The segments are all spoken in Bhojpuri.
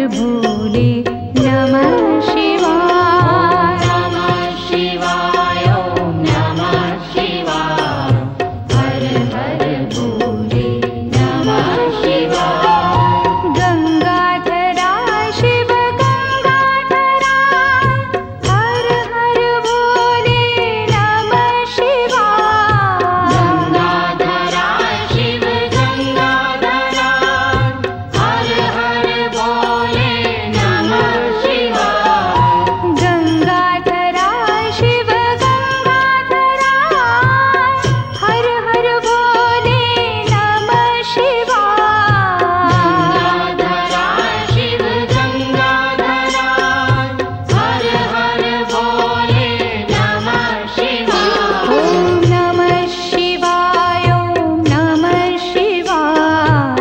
भोले नमः शिवाय। नमः शिवाय ओम नमः शिवाय। हर हर भोले नमः शिवाय। गंगाधरा शिव गंगाधरा हर हर भोले नमः शिवाय। गंगाधरा शिव गंगाधरा हर हर भोले नमः शिवाय। गंगाधरा शिव गंगाधरा हर हर भोले नमः शिवाय। गंगाधरा शिव गंगाधरा हर हर भोले नमः शिवाय। ओम नमः शिवाय ओम नमः शिवाय।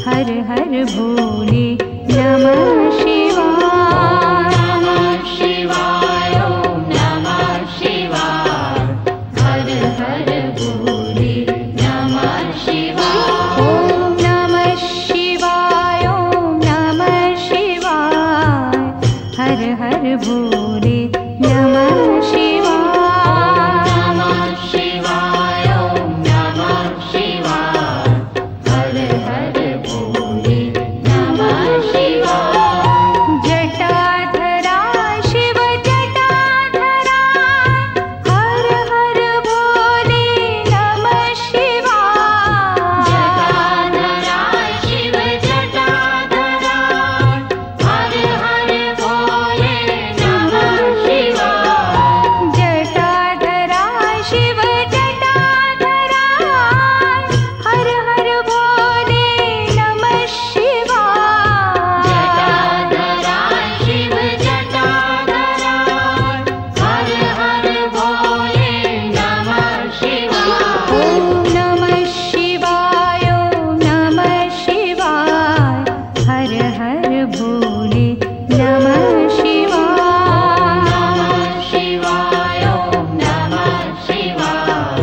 हर हर भोले नमः शिवाय। नमः शिवाय ओम नमः शिवाय। हर हर भोले नमः शिवाय। ओम नमः शिवाय ओम नमः शिवाय। हर हर भोले नमः शिवाय। नमः शिवाय ओम नमः शिवाय। हर हर भोले नमः शिवाय। जटाधरा शिव जटाधरा हर हर भोले नमः शिवाय। जटाधरा शिव जटाधरा हर हर भोले नमः शिवाय। जटाधरा शिव जटाधरा हर हर भोले नमः शिवाय। जटाधरा शिव जटाधरा हर हर भोले नमः शिवाय। ओम नमः शिवाय ओम नमः शिवाय। हर हर भोले नमः शिवाय। नमः शिवाय ओम नमः शिवाय।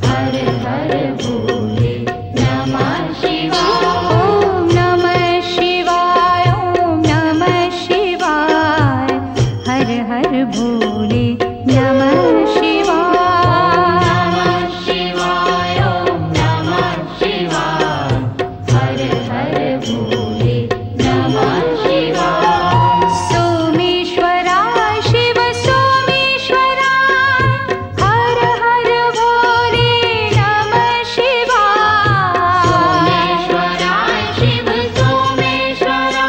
हर हर भोले नमः शिवाय। ओम नमः शिवाय ओम नमः शिवाय। हर हर भोले नमः शिवाय। नमः शिवाय ओम नमः शिवाय। हर हर भोले नमः शिवाय। सोमेश्वरा शिव सोमेश्वरा हर हर भोले नमः शिवाय। सोमेश्वरा शिव सोमेश्वरा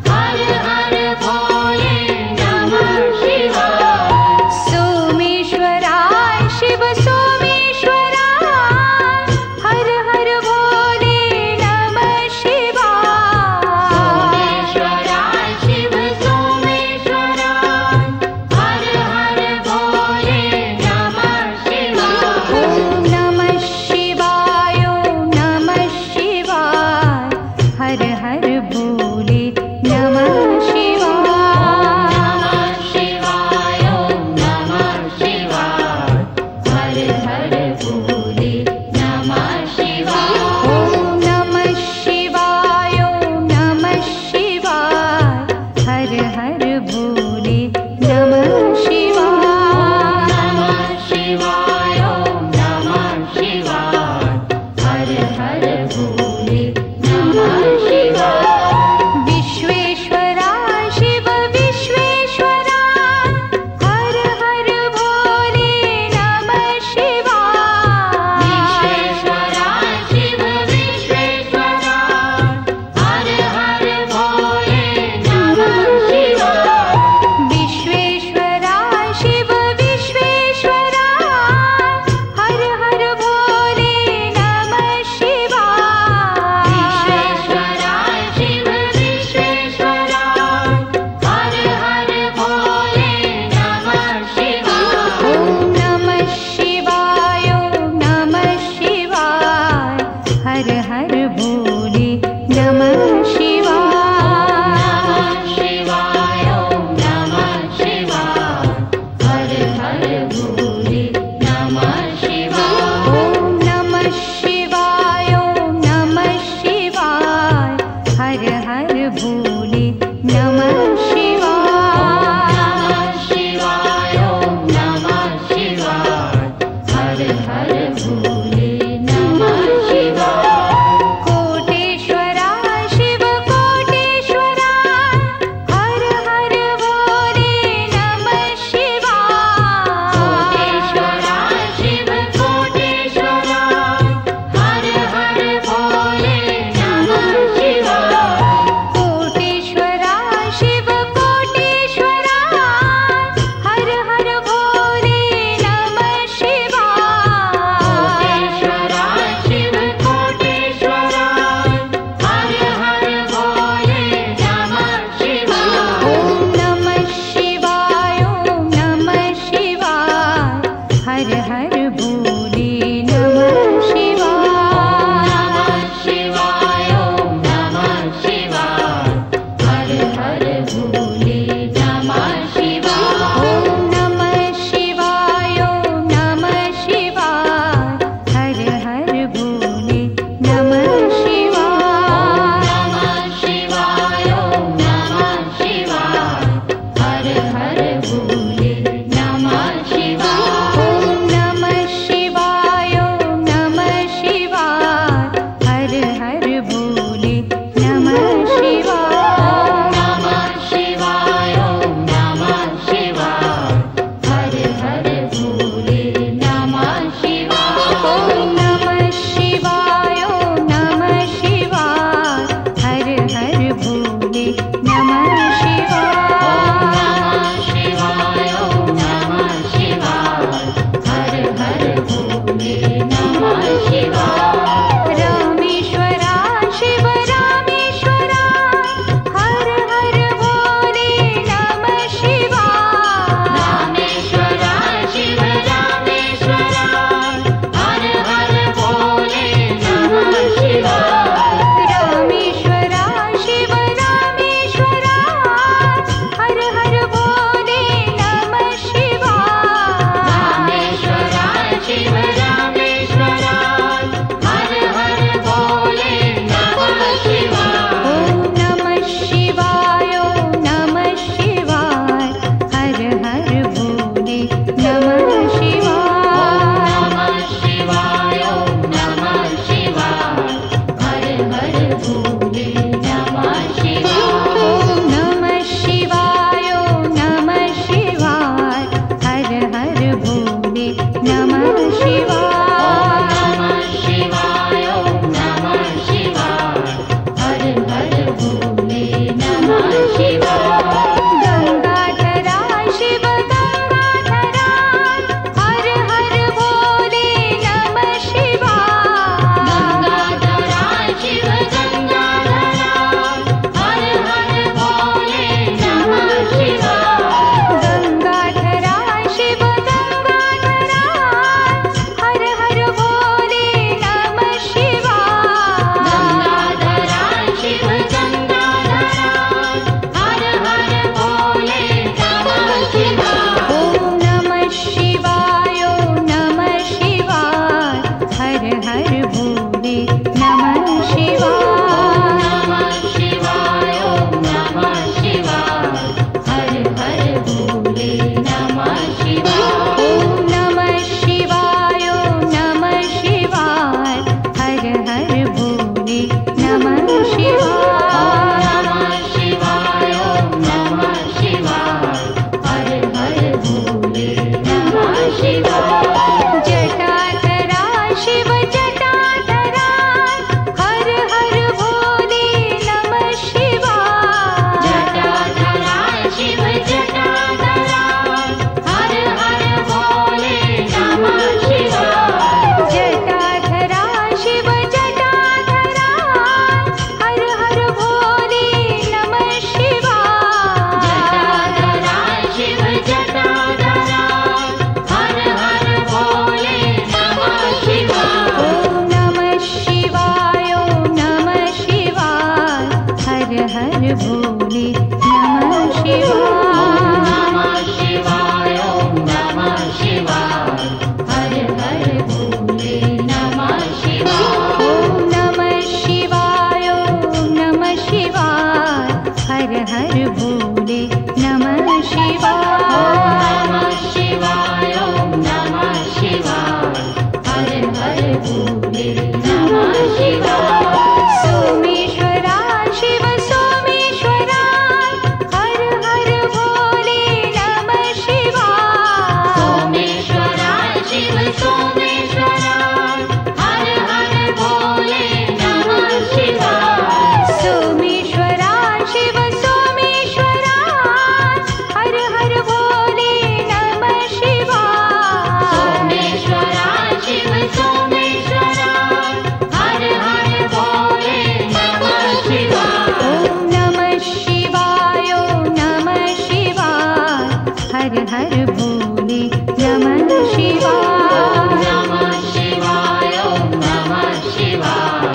हर हर भोले नमः शिवाय। सोमेश्वरा शिव सोमेश्वरा हर हर भोले नमः शिवाय। सोमेश्वरा शिव सोमेश्वरा हर हर भोले नमः शिवाय। ओम नमः शिवाय ओम नमः शिवाय। हर हर भोले नमः शिवाय। नमः शिवाय ओम नमः शिवाय। हर हर भोले नमः शिवाय। ओम नमः शिवाय ओम नमः शिवाय। हर हर भोले नमः शिवाय। नमः शिवाय ओम नमः शिवाय। हर हर भोले नमः शिवाय। विश्वेश्वरा हर भोले नमः शिवाय गंगाधरा शिव गंगाधरा हर हर भोले नमः शिवाय गंगाधरा शिव गंगाधरा हर हर भोले नमः शिवाय गंगाधरा शिव गंगाधरा हर हर भोले नमः शिवाय गंगाधरा शिव गंगाधरा हर हर भोले नमः शिवाय ओम नमः शिवाय ओम नमः शिवाय हर हर भोले नमः शिवाय नमः शिवाय ओम नमः शिवाय हर हर भोले नमः शिवाय ओम नमः शिवाय ओम नमः शिवाय हर हर भोले नमः शिवाय नमः शिवाय ओम नमः शिवाय हर हर भोले नमः शिवाय जटाधरा शिव जटाधरा हर हर भोले नमः शिवाय जटाधरा शिव जटाधरा हर हर भोले नमः शिवाय जटाधरा शिव जटाधरा हर हर भोले नमः शिवाय जटाधरा शिव जटाधरा हर हर भोले नमः शिवाय ओम नमः शिवाय ओम नमः शिवाय हर हर भोले नमः शिवाय नमः शिवाय ओम नमः शिवाय हर हर भोले नमः शिवाय ओम नमः शिवाय ओम नमः शिवाय हर हर भोले नमः शिवाय नमः शिवाय ओम नमः शिवाय हर हर भोले नमः शिवाय सोमेश्वरा शिव सोमेश्वरा हर हर भोले नमः शिवाय सोमेश्वरा शिव सोमेश्वरा हर हर भोले नमः शिवाय सोमेश्वरा शिव सोमेश्वरा हर हर भोले नमः शिवाय सोमेश्वरा शिव सोमेश्वरा हर हर भोले नमः शिवाय ओम नमः शिवाय ओम नमः शिवाय हर हर भोले नमः शिवाय नमः शिवाय ओम नमः शिवाय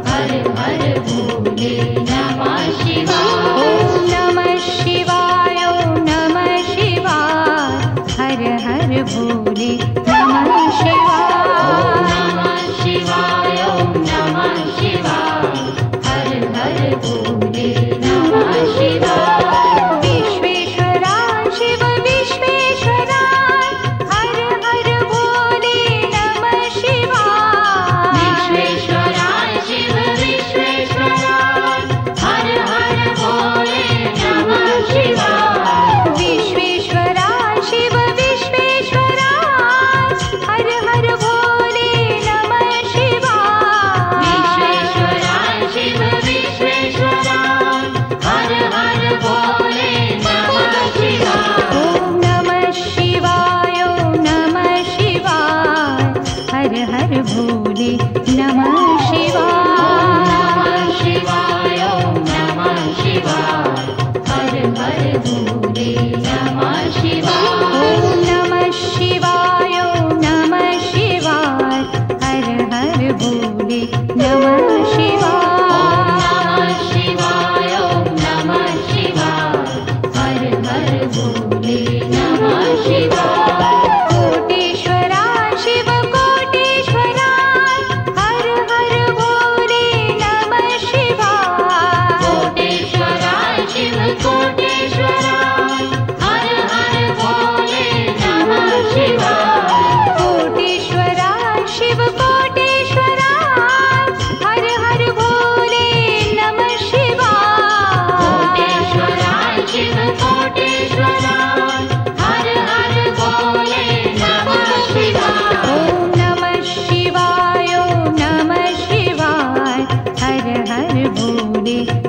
हर हर भोले नमः शिवाय ओम नमः शिवाय ओम नमः शिवाय हर हर भोले नमः शिवाय नमः शिवाय ओम नमः शिवाय हर हर भोले नमः शिवाय विश्वेश्वरा शिव विश्वेश्वरा हर हर भोले नमः शिवाय विश्वेश्वरा शिव विश्वेश्वरा हर हर भोले नमः शिवाय विश्वेश्वरा शिव विश्वेश्वरा हर हर भोले नमः शिवाय विश्वेश्वरा शिव विश्वेश्वरा हर हर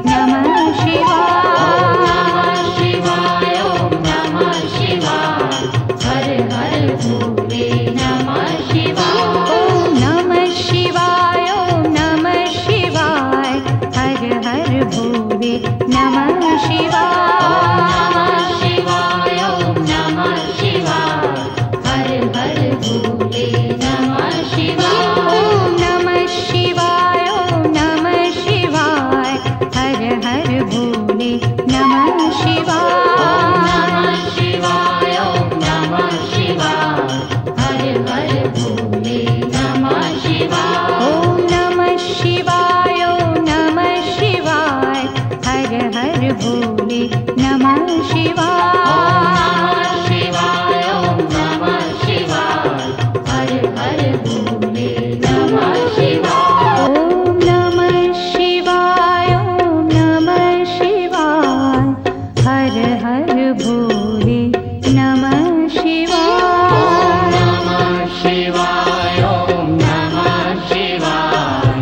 नमः शिवाय शिवाय ओम नमः शिवाय हर हर भोले नमः शिवाय ॐ नमः शिवाय ॐ नमः शिवाय हर हर भोले नमः शिवाय शिवाय ओम नमः शिवाय हर हर भोले नमः शिवाय ॐ नमः शिवाय ॐ नमः शिवाय हर हर भोले नमः शिवाय शिवाय ओम नमः शिवाय हर हर भोले नमः शिवाय ॐ नमः शिवाय ॐ नमः शिवाय हर हर भोले नमः शिवाय शिवाय ओम नमः शिवाय हर हर भोले नमः शिवाय ॐ नमः शिवाय ॐ नमः शिवाय हर हर भोले नमः शिवाय नमः शिवाय ओम नमः शिवाय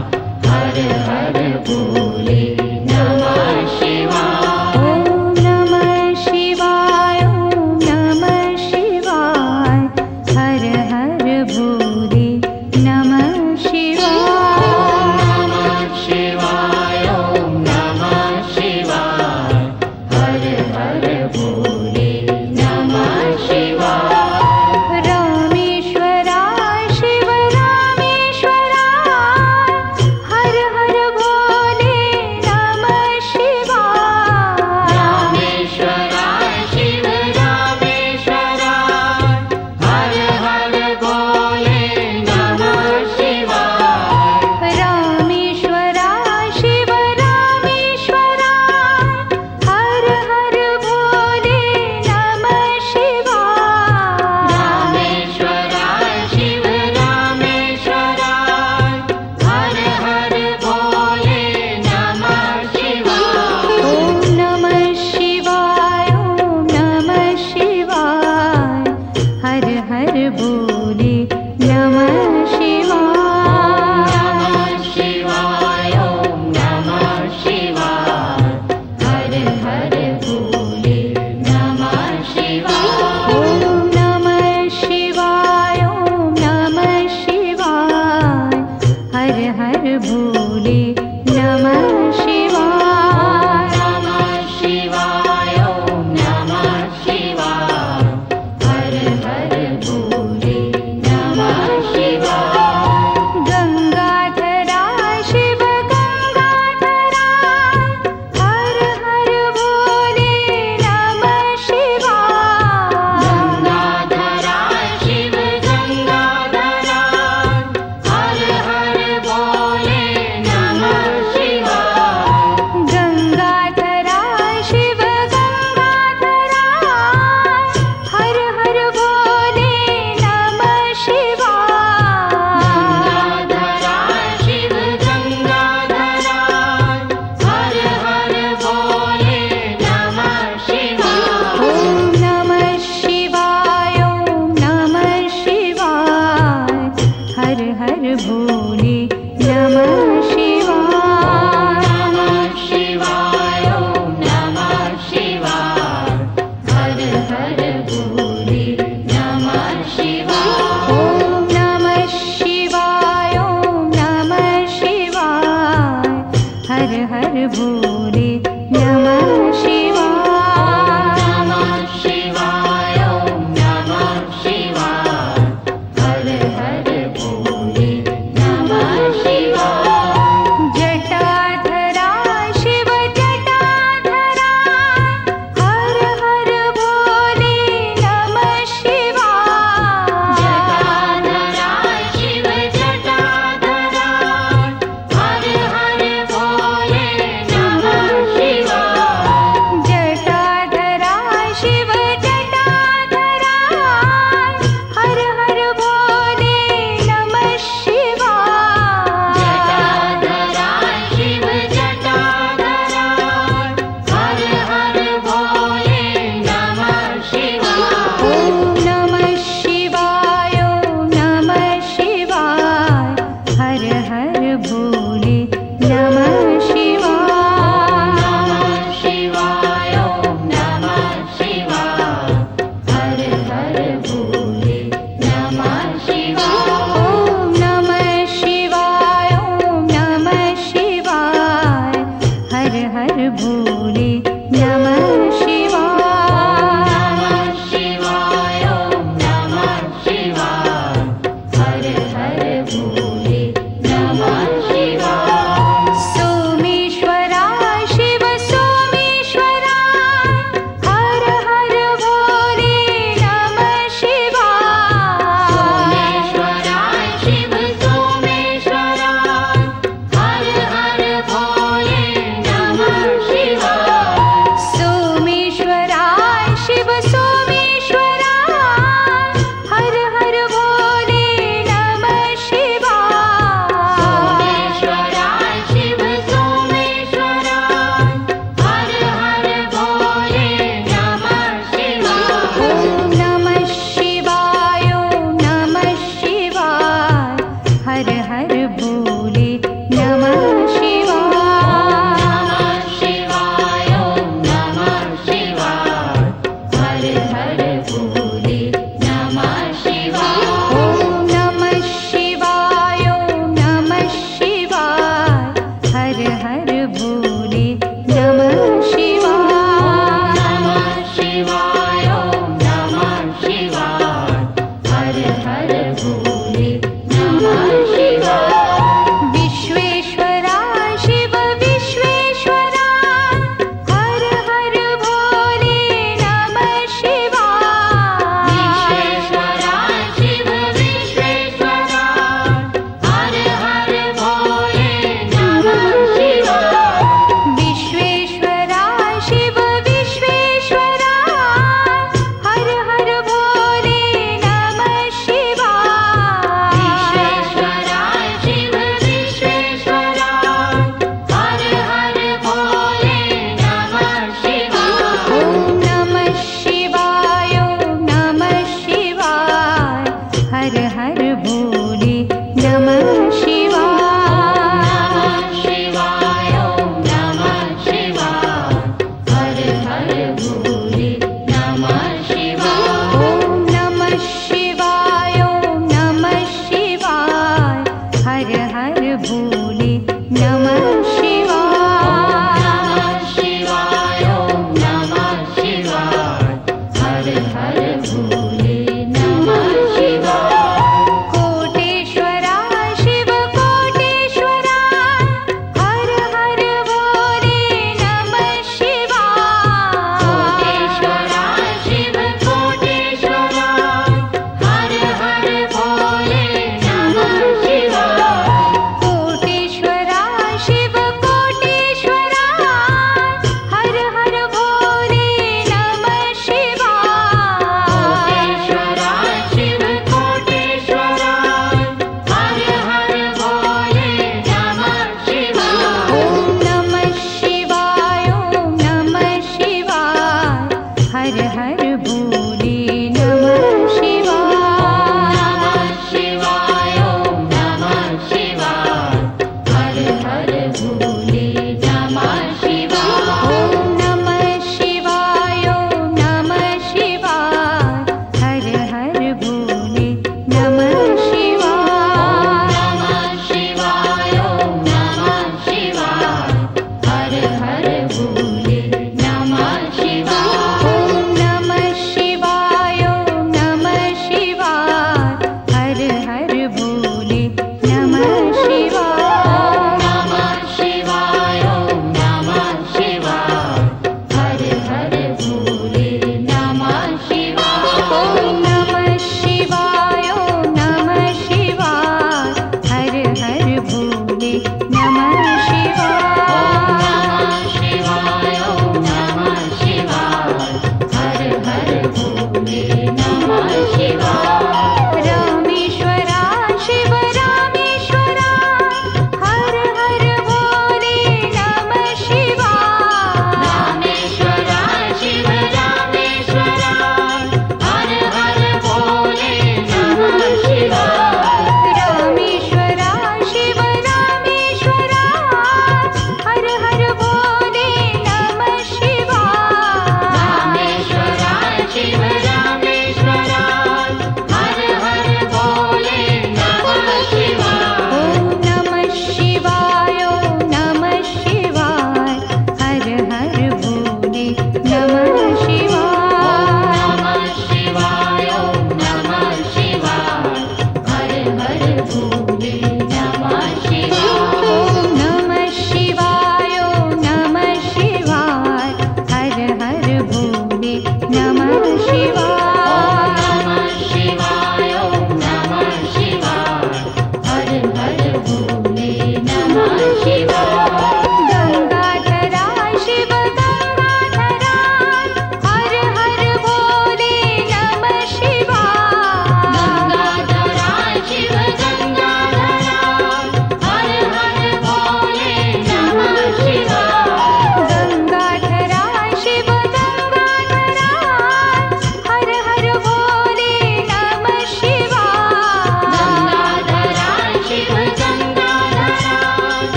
हर हर भोले नमः शिवाय ॐ नमः शिवाय ॐ नमः शिवाय हर हर भोले नमः शिवाय नमः शिवाय ओम नमः शिवाय हर हर भोले नमः शिवाय रामेश्वराय शिव रामेश्वराय हर हर भोले नमः शिवाय रामेश्वराय शिव रामेश्वराय हर हर भोले नमः शिवाय रामेश्वराय शिव रामेश्वराय हर हर भोले नमः शिवाय रामेश्वराय शिव रामेश्वराय हर हर भोले नमः शिवाय ॐ नमः शिवाय ॐ नमः शिवाय हर हर भोले नमः शिवाय नमः शिवाय ओम नमः शिवाय हर हर भोले नमः शिवाय ॐ नमः शिवाय ॐ नमः शिवाय हर हर भोले नमः शिवाय नमः शिवाय ओम नमः शिवाय हर हर भोले नमः शिवाय गंगाधराय शिव गंगाधराय हर हर भोले नमः शिवाय गंगाधराय शिव गंगाधराय हर हर भोले नमः शिवाय गंगाधराय शिव गंगाधराय हर हर भोले नमः शिवाय गंगाधराय शिव गंगाधराय हर हर भोले नमः शिवाय ॐ नमः शिवाय ॐ नमः शिवाय हर हर भोले नमः शिवाय नमः शिवाय ओम नमः शिवाय हर हर भोले नमः शिवाय ॐ नमः शिवाय ॐ नमः शिवाय हर हर भोले नमः शिवाय नमः शिवाय ओम नमः शिवाय हर हर भोले नमः शिवाय जटाधराय शिव जटाधराय हर हर भोले नमः शिवाय जटाधराय शिव जटाधराय हर हर भोले नमः शिवाय भोले नमः शिवाय नमः शिवाय ॐ नमः शिवाय हर हर भोले नमः शिवाय सोमेश्वरा शिव सोमेश्वरा हर हर भोले नमः शिवाय सोमेश्वराय शिव सोमेश्वराय हर हर भोले नमः शिवाय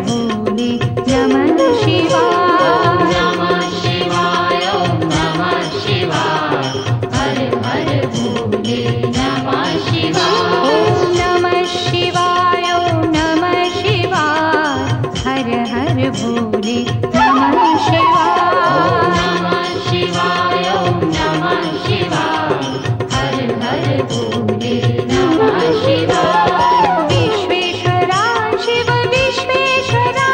भोले नमः शिवाय नमः शिवाय ॐ नमः शिवाय हर हर भोले नमः शिवाय ॐ नमः शिवाय ॐ नमः शिवाय हर हर भोले नमः शिवाय नमः शिवाय ॐ नमः शिवाय हर हर भोले नमः शिवाय विश्वेश्वरा शिव विश्वेश्वरा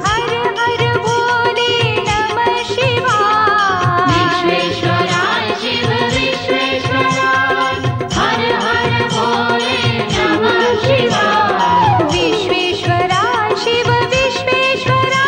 हर हर भोले नमः शिवाय विश्वेश्वराय शिव विश्वेश्वराय हर हर भोले नमः शिवाय विश्वेश्वरा शिव विश्वेश्वरा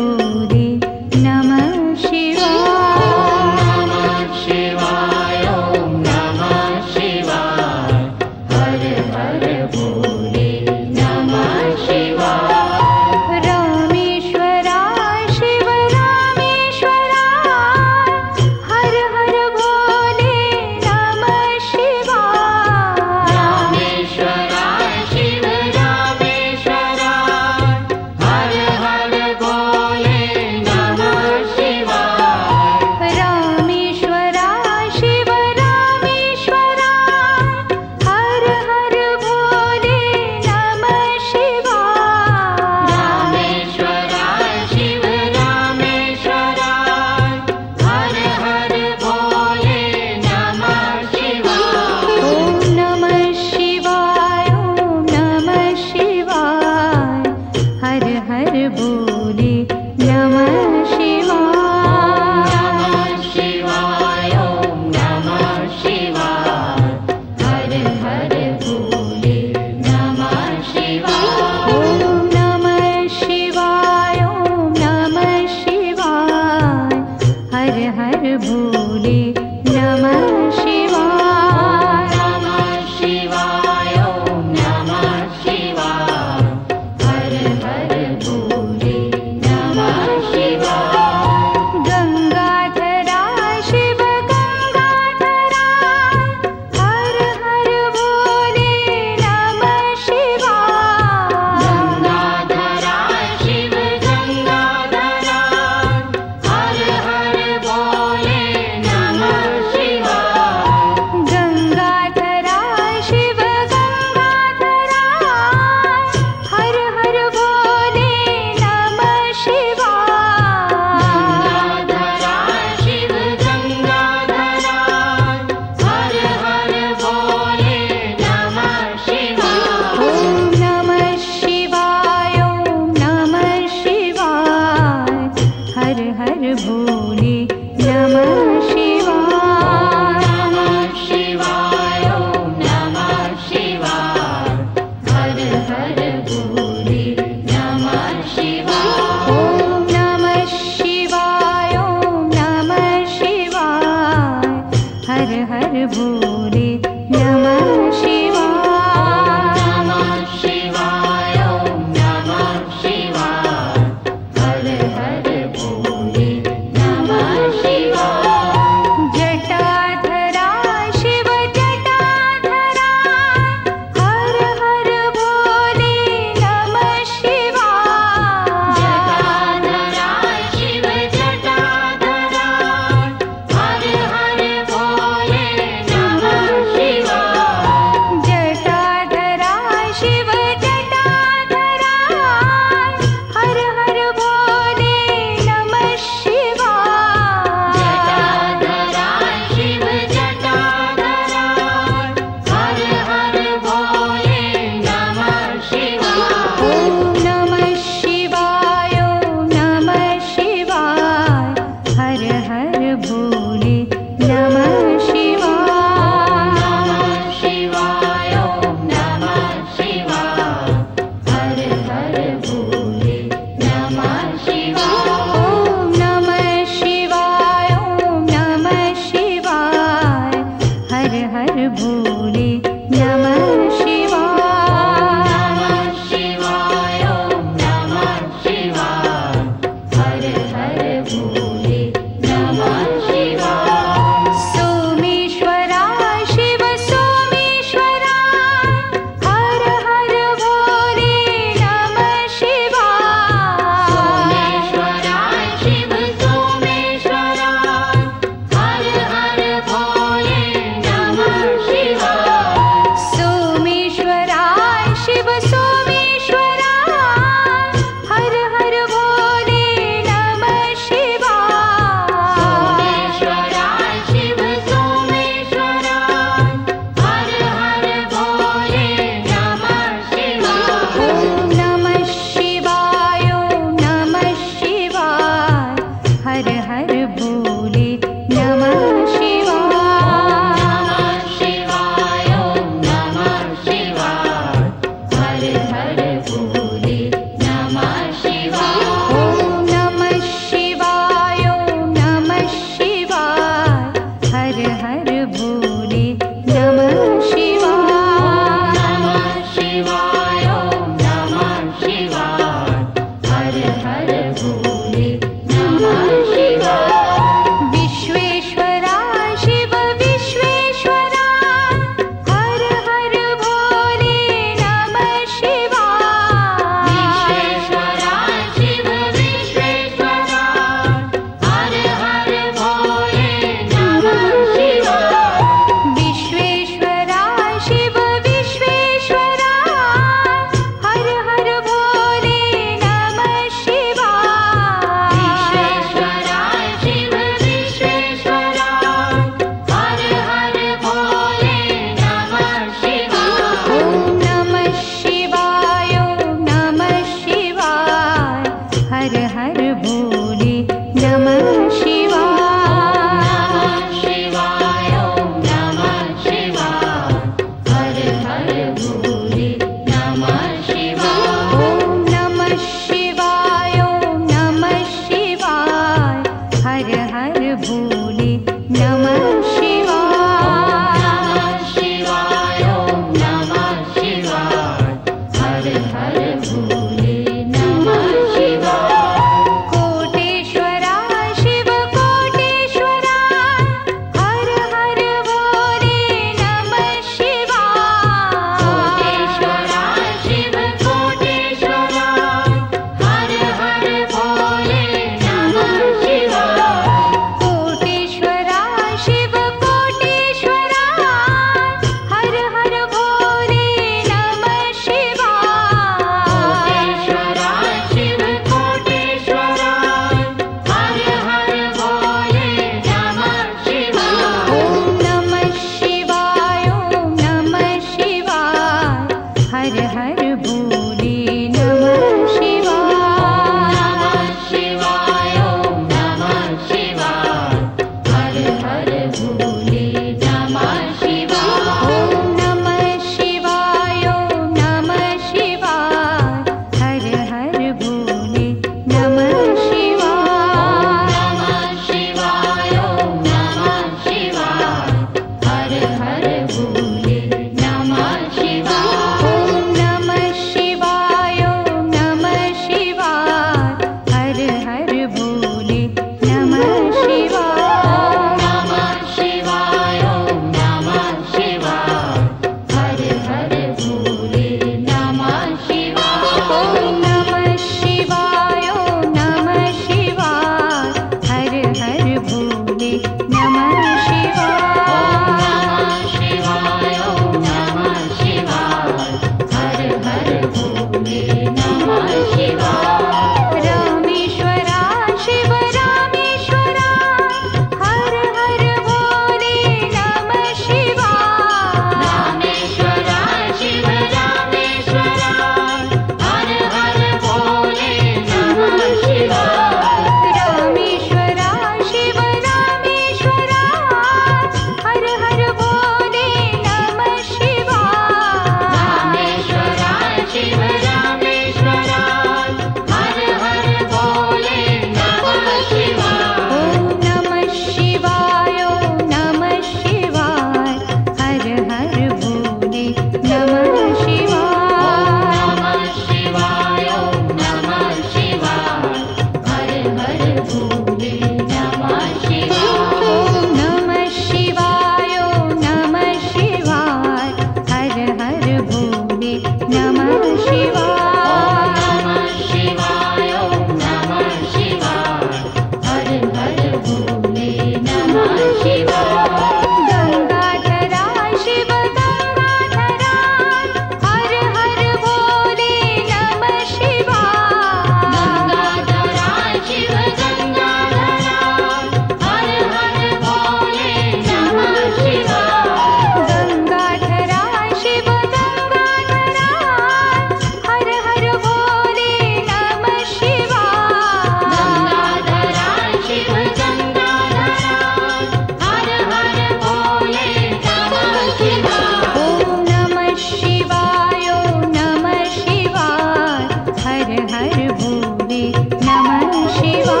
हर भोले नमः शिवाय।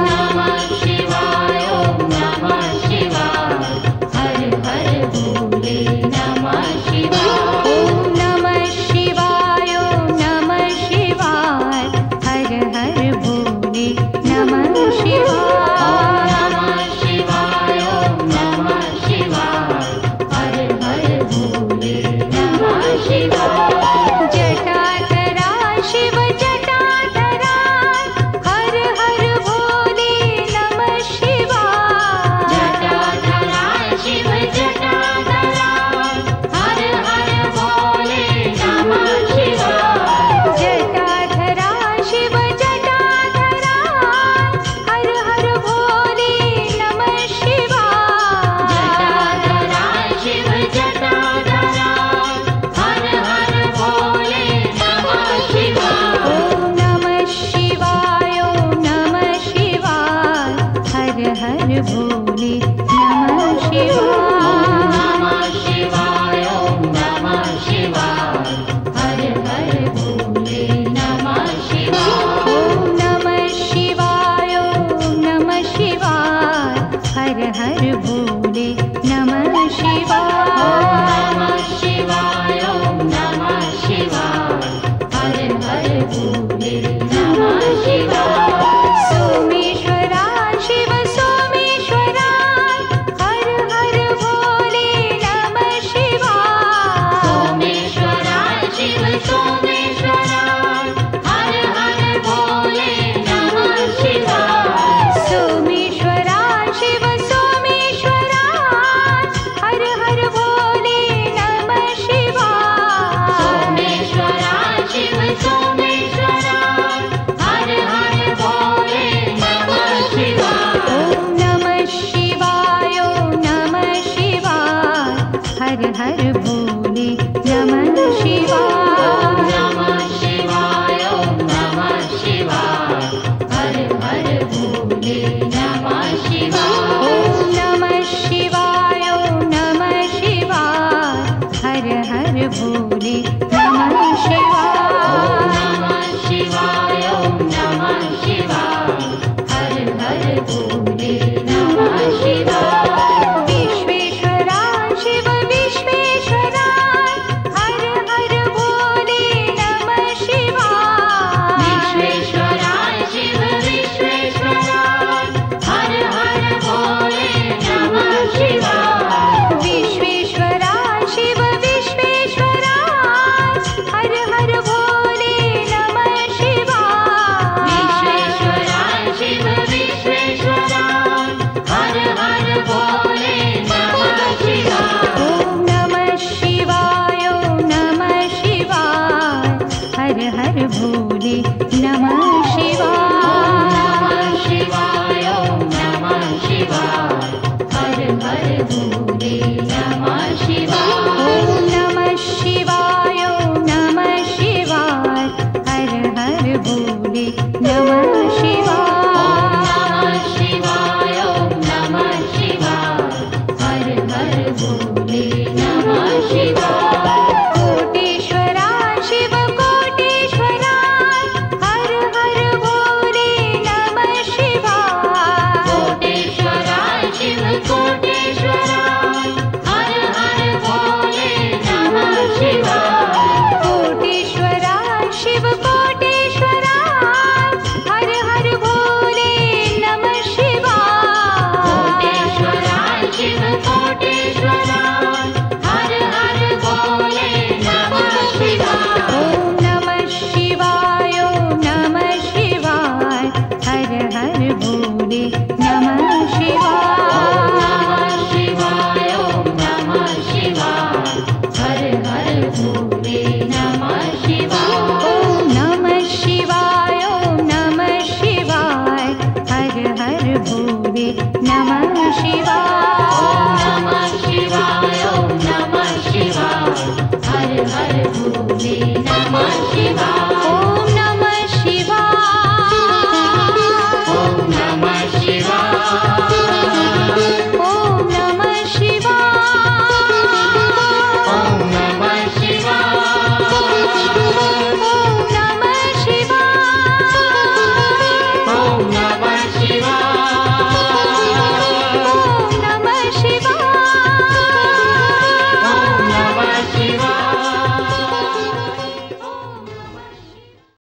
नमः शिवाय ओम नमः शिवाय हर हर भोले नमः शिवाय। ॐ नमः शिवाय ॐ नमः शिवाय हर हर भोले नमः शिवाय। नमः शिवाय ओम नमः शिवाय हर हर भोले नमः शिवाय। जटाधरा शिव जटाधरा हर हर भोले नमः शिवाय। जटाधरा शिव जटाधरा हर हर भोले नमः शिवाय। जटाधरा शिव जटाधरा हर हर भोले नमः शिवाय। जटाधरा शिव जटाधरा हर हर भोले नमः शिवाय। ॐ नमः शिवाय ॐ नमः शिवाय हर हर भोले नमः शिवाय। नमः शिवाय ओम नमः शिवाय हर हर भोले नमः शिवाय। ॐ नमः शिवाय ॐ नमः शिवाय हर हर भोले नमः शिवाय। नमः शिवाय ओम नमः शिवाय हर हर भोले नमः शिवाय।